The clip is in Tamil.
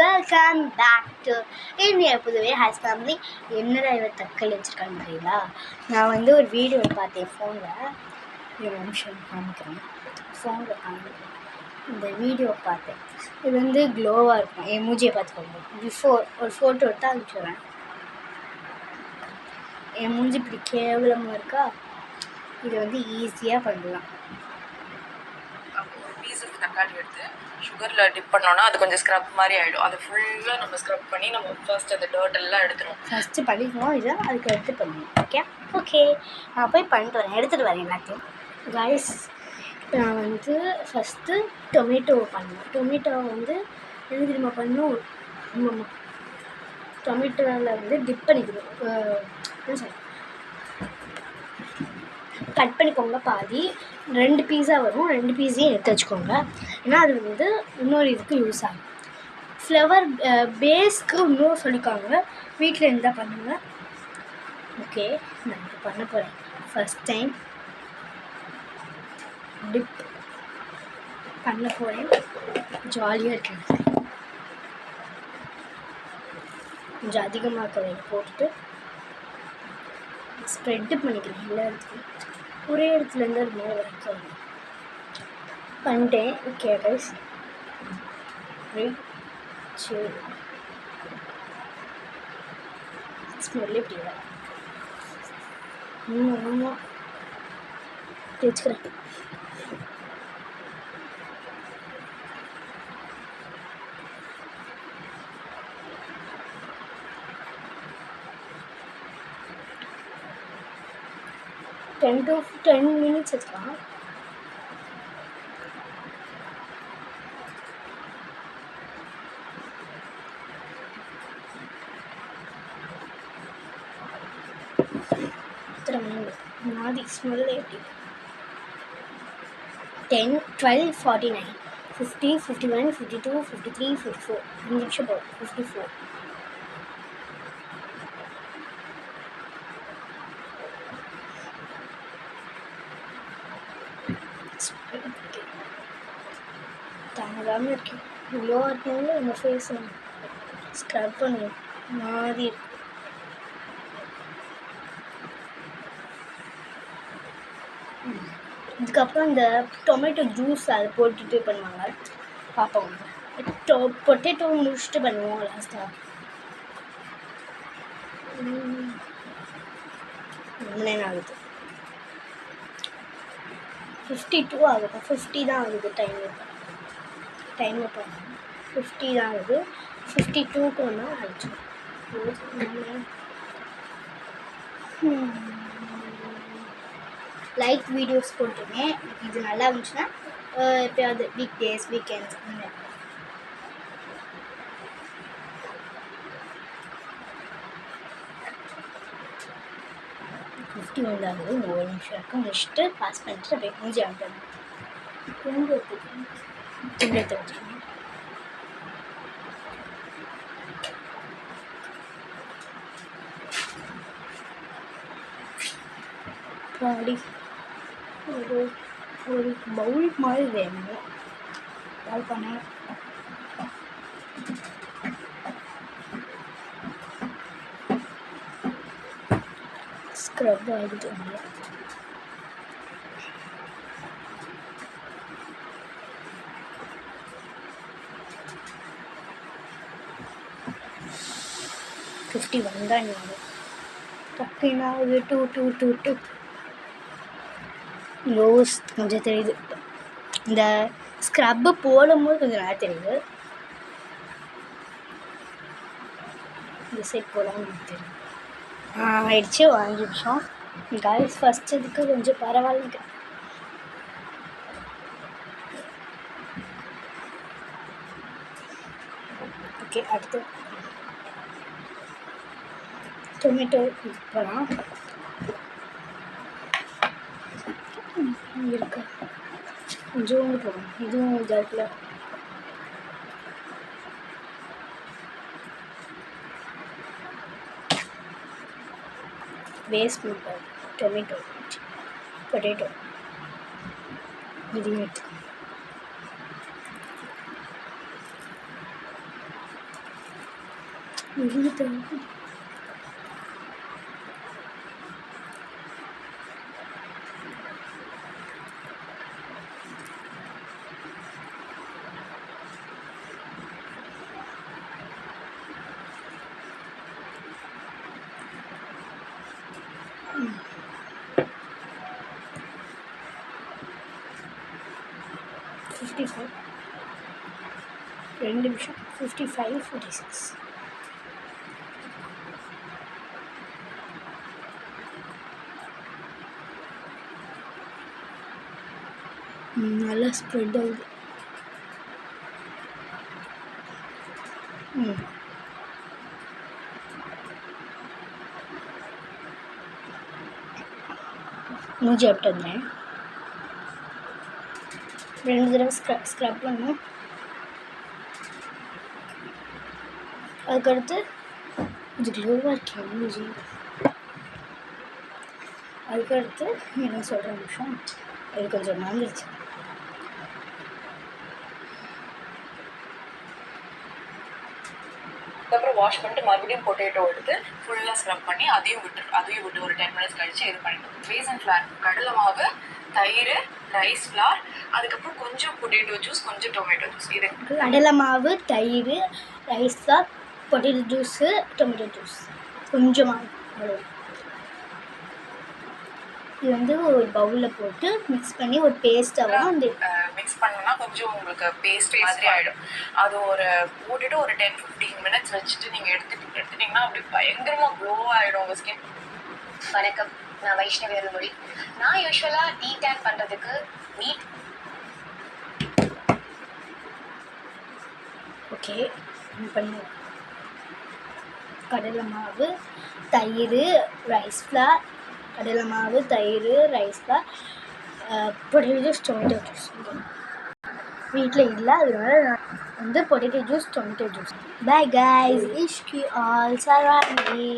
வெல்கம் பேக் டு இந்தியா புதுவே ஹாஸ் ஃபேமிலி. என்னடா இவ தக்கல் வச்சுருக்காங்க தெரியுங்களா? நான் வந்து ஒரு வீடியோ பார்த்தேன் ஃபோனில். ஒரு நிமிஷம் காமிக்கிறேன். ஃபோனில் காமிக்கிறேன். இந்த வீடியோ பார்த்தேன். இது வந்து க்ளோவாக இருக்கும். என் மூஞ்சியை பார்த்துக்கோங்க. பிஃபோர் ஒரு ஃபோட்டோ எடுத்து அனுப்பிச்சுடுறேன். என் மூஞ்சி இப்படி கேவலமாக இருக்கா? இதை வந்து ஈஸியாக பண்ணலாம். பீஸுக்கு தக்காளி எடுத்து சுகரில் டிப் பண்ணோன்னா அது கொஞ்சம் ஸ்க்ரப் மாதிரி ஆகிடும். அதை ஃபுல்லாக நம்ம ஸ்க்ரப் பண்ணி நம்ம ஃபர்ஸ்ட் அந்த டர்ட் எல்லாம் எடுத்துருவோம். ஃபஸ்ட்டு பண்ணிக்கணும், இதை அதுக்கு எடுத்து பண்ணணும். ஓகே நான் போய் பண்ணிட்டு வரேன், எடுத்துகிட்டு வரேன் எல்லாத்தையும். கைஸ், இப்போ நான் வந்து ஃபஸ்ட்டு டொமேட்டோவை பண்ணணும். டொமேட்டோவை வந்து என்ன தெரியுமா பண்ணணும்? டொமேட்டோவில் வந்து டிப் பண்ணிக்கணும். என்ன சொல்ல, கட் பண்ணிக்கோங்க. பாதி 2 பீஸா வரும். 2 பீஸையும் எடுத்து வச்சுக்கோங்க. ஏன்னா அது வந்து இன்னொரு இதுக்கு யூஸ் ஆகும். ஃப்ளவர் பேஸ்க்கு இன்னும் சொல்லிக்காங்க. வீட்டில் இருந்தால் பண்ணுங்க. ஓகே, நான் இப்போ பண்ண போகிறேன். ஃபஸ்ட் டைம் டிப் பண்ண போகிறேன். ஜாலியாக இருக்கேன். கொஞ்சம் அதிகமாக போட்டுட்டு ஸ்ப்ரெட்டு பண்ணிக்கிறேன். எல்லா இடத்துலையும் ஒரே இடத்துலேருந்து அது மேலே வரைக்கும் பண்ணிட்டேன். ஓகே கைஸ், சரி ஸ்மெல் எப்படி வர ஆமாம் தேய்ச்சிக்கிறேன். $10 minutes எடுக்கலாம். நாதி ஸ்மெல் எப்படி? 10, 12, 49, 50, 51, 52, 53, 54. 5 நிமிஷம் போகும். 54. தாங்காமல் இருக்கேன். இவ்வளோ இருக்கனால நம்ம ஃபேஸ் ஸ்க்ரப் பண்ணுவோம். மாதிரி இருக்கு. இதுக்கப்புறம் இந்த டொமேட்டோ ஜூஸ் அதை போட்டுட்டு பண்ணுவாங்க. பார்ப்போம். பொட்டேட்டோ முடிச்சுட்டு பண்ணுவோம் லாஸ்ட்டாக. ரொம்ப நேரம் ஆகுது. 52 ஆகுது. 50 தான் ஆகுது. டைம் பண்ணுவோம். 50 தான் ஆகுது. 52க்கு ஒன்றா ஆயிடுச்சு. லைக் வீடியோஸ் போட்டிருக்கேன். இது நல்லா இருந்துச்சுன்னா எப்போயாவது வீக் டேஸ், வீக்கெண்ட்ஸ் அந்த 51 ஆகுது. இந்த ஒரு நிமிஷம் இருக்கும். முடிச்சுட்டு பாஸ் பண்ணிட்டு அப்படியே மூஞ்சி ஆகிட்டோம். துண்டு எடுத்து வச்சுருக்கேன். அப்படி ஒரு பவுல் மாதிரி வேணும். கால் பண்ணேன். ஸ்க்ரப் ஆகிட்டு இல்லை. $51 தான் நீங்கள் டக்குனா ஒரு 2 ரோஸ் கொஞ்சம் தெரியுது. இந்த ஸ்க்ரப்பு போடும்போது கொஞ்சம் நல்லா தெரியுது. இந்த சைட் போடாமல் தெரியும். ஆயிடுச்சு 5 நிமிஷம். கைஸ், ஃபஸ்ட் இதுக்கு கொஞ்சம் பரவாயில்ல. ஓகே, அடுத்து டொமேட்டோ போகலாம். இருக்கு கொஞ்சோண்டு போகணும். இதுவும் இதாகல. வேஸ்ட் பண்ணுறோம். டொமேட்டோ, பொட்டேட்டோ இதையும் எடுத்துக்கணும். $54 2 நிமிஷம் 55 46 நல்லா ஸ்ப்ரெட் ஆகுது. மூஞ்சி அப்படி வந்தேன் 2 தடவை ஸ்க்ரப் பண்ணணும். அதுக்கடுத்து இது க்ளோவாக இருக்கேன் மூஞ்சி. அதுக்கடுத்து என்ன சொல்கிற நிமிஷம் அது கொஞ்சம் மறந்துடுச்சு. அதுக்கப்புறம் வாஷ் பண்ணிட்டு மறுபடியும் பொட்டேட்டோ எடுத்து ஃபுல்லாக ஸ்க்ரப் பண்ணி அதையும் விட்டு ஒரு 10 மினிட்ஸ் கழிச்சு இது பண்ணிட்டோம். பேசன் ஃப்ளார், கடலை மாவு, தயிர், ரைஸ் ஃப்ளார், அதுக்கப்புறம் கொஞ்சம் பொட்டேட்டோ ஜூஸ், கொஞ்சம் டொமேட்டோ ஜூஸ். இது கடலை மாவு, தயிர், rice flour, potato juice, tomato juice கொஞ்சமாக. இது வந்து ஒரு பவுலில் போட்டு மிக்ஸ் பண்ணி ஒரு பேஸ்ட்டாகவும் அந்த மிக்ஸ் பண்ணோன்னா கொஞ்சம் உங்களுக்கு பேஸ்ட் மாதிரி ஆகிடும். அது போட்டுட்டு ஒரு 10-15 மினிட்ஸ் வச்சுட்டு நீங்கள் எடுத்துட்டிங்கன்னா அப்படி பயங்கரமாக க்ளோ ஆகிடும் உங்கள் ஸ்கின். வணக்கம், நான் வைஷ்ணவி அருள்மொழி. நான் யூஸ்வலாக டேன் பண்ணுறதுக்கு மீட் ஓகே பண்ணு. கடலை மாவு, தயிர், ரைஸ் ஃப்ளார், கடலை மாவு, தயிர், rice flour, potato juice, tomato juice. வீட்டில் இல்லை, அதனால நான் வந்து potato juice, tomato juice. Bye guys, இஷ்கி ஆல் சராங்கி.